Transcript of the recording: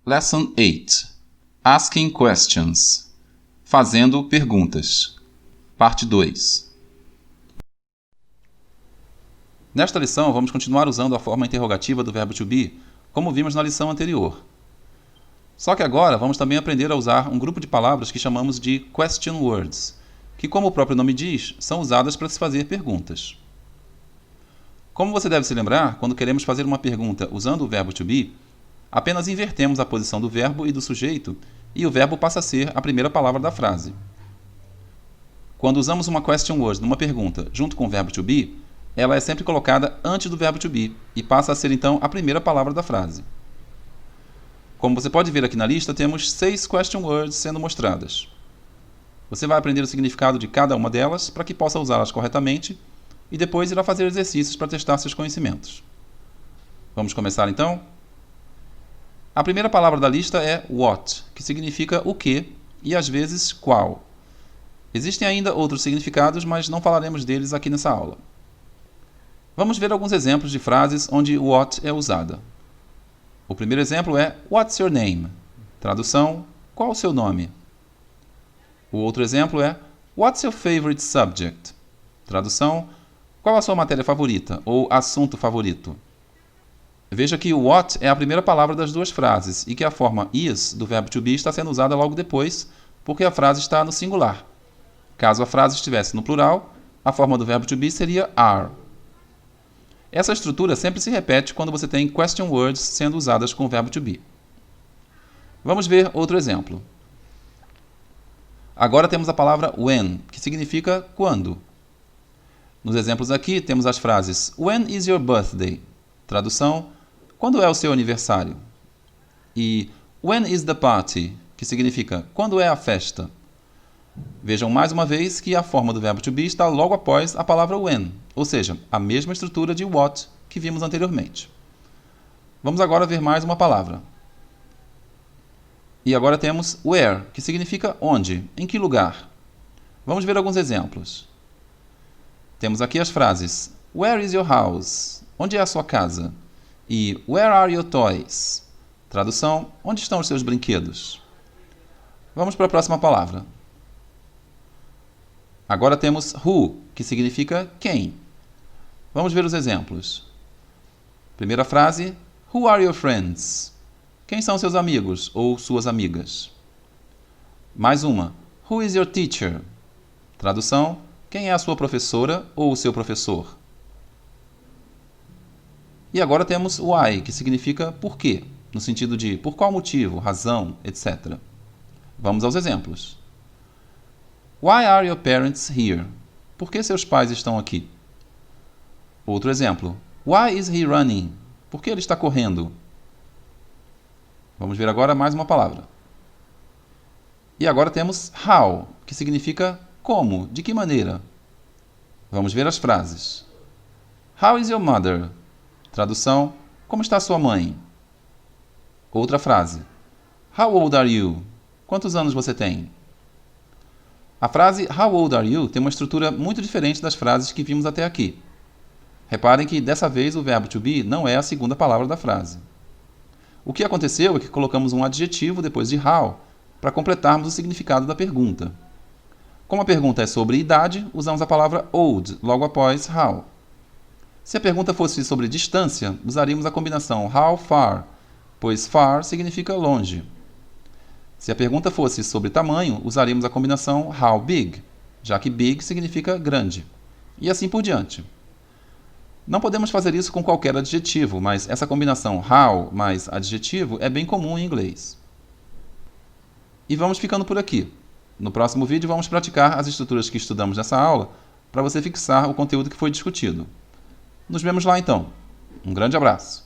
Lesson 8. Asking Questions. Fazendo perguntas. Parte 2. Nesta lição, vamos continuar usando a forma interrogativa do verbo to be, como vimos na lição anterior. Só que agora vamos também aprender a usar um grupo de palavras que chamamos de question words, que, como o próprio nome diz, são usadas para se fazer perguntas. Como você deve se lembrar, quando queremos fazer uma pergunta usando o verbo to be, apenas invertemos a posição do verbo e do sujeito e o verbo passa a ser a primeira palavra da frase. Quando usamos uma question word numa pergunta junto com o verbo to be, ela é sempre colocada antes do verbo to be e passa a ser então a primeira palavra da frase. Como você pode ver aqui na lista, temos 6 question words sendo mostradas. Você vai aprender o significado de cada uma delas para que possa usá-las corretamente e depois irá fazer exercícios para testar seus conhecimentos. Vamos começar então? A primeira palavra da lista é what, que significa o que e às vezes qual. Existem ainda outros significados, mas não falaremos deles aqui nessa aula. Vamos ver alguns exemplos de frases onde what é usada. O primeiro exemplo é What's your name? Tradução, qual o seu nome? O outro exemplo é What's your favorite subject? Tradução, qual a sua matéria favorita ou assunto favorito? Veja que o what é a primeira palavra das duas frases e que a forma is do verbo to be está sendo usada logo depois, porque a frase está no singular. Caso a frase estivesse no plural, a forma do verbo to be seria are. Essa estrutura sempre se repete quando você tem question words sendo usadas com o verbo to be. Vamos ver outro exemplo. Agora temos a palavra when, que significa quando. Nos exemplos aqui temos as frases When is your birthday? Tradução, quando é o seu aniversário? E When is the party? Que significa quando é a festa? Vejam mais uma vez que a forma do verbo to be está logo após a palavra when, ou seja, a mesma estrutura de what que vimos anteriormente. Vamos agora ver mais uma palavra. E agora temos where, que significa onde, em que lugar. Vamos ver alguns exemplos. Temos aqui as frases Where is your house? Onde é a sua casa? E Where are your toys? Tradução, onde estão os seus brinquedos? Vamos para a próxima palavra. Agora temos who, que significa quem. Vamos ver os exemplos. Primeira frase, Who are your friends? Quem são seus amigos ou suas amigas? Mais uma, Who is your teacher? Tradução, quem é a sua professora ou o seu professor? E agora temos why, que significa por quê, no sentido de por qual motivo, razão, etc. Vamos aos exemplos. Why are your parents here? Por que seus pais estão aqui? Outro exemplo. Why is he running? Por que ele está correndo? Vamos ver agora mais uma palavra. E agora temos how, que significa como, de que maneira. Vamos ver as frases. How is your mother? Tradução, como está sua mãe? Outra frase. How old are you? Quantos anos você tem? A frase How old are you tem uma estrutura muito diferente das frases que vimos até aqui. Reparem que dessa vez o verbo to be não é a segunda palavra da frase. O que aconteceu é que colocamos um adjetivo depois de how para completarmos o significado da pergunta. Como a pergunta é sobre idade, usamos a palavra old logo após how. Se a pergunta fosse sobre distância, usaríamos a combinação how far, pois far significa longe. Se a pergunta fosse sobre tamanho, usaríamos a combinação how big, já que big significa grande. E assim por diante. Não podemos fazer isso com qualquer adjetivo, mas essa combinação how mais adjetivo é bem comum em inglês. E vamos ficando por aqui. No próximo vídeo vamos praticar as estruturas que estudamos nessa aula para você fixar o conteúdo que foi discutido. Nos vemos lá então. Um grande abraço!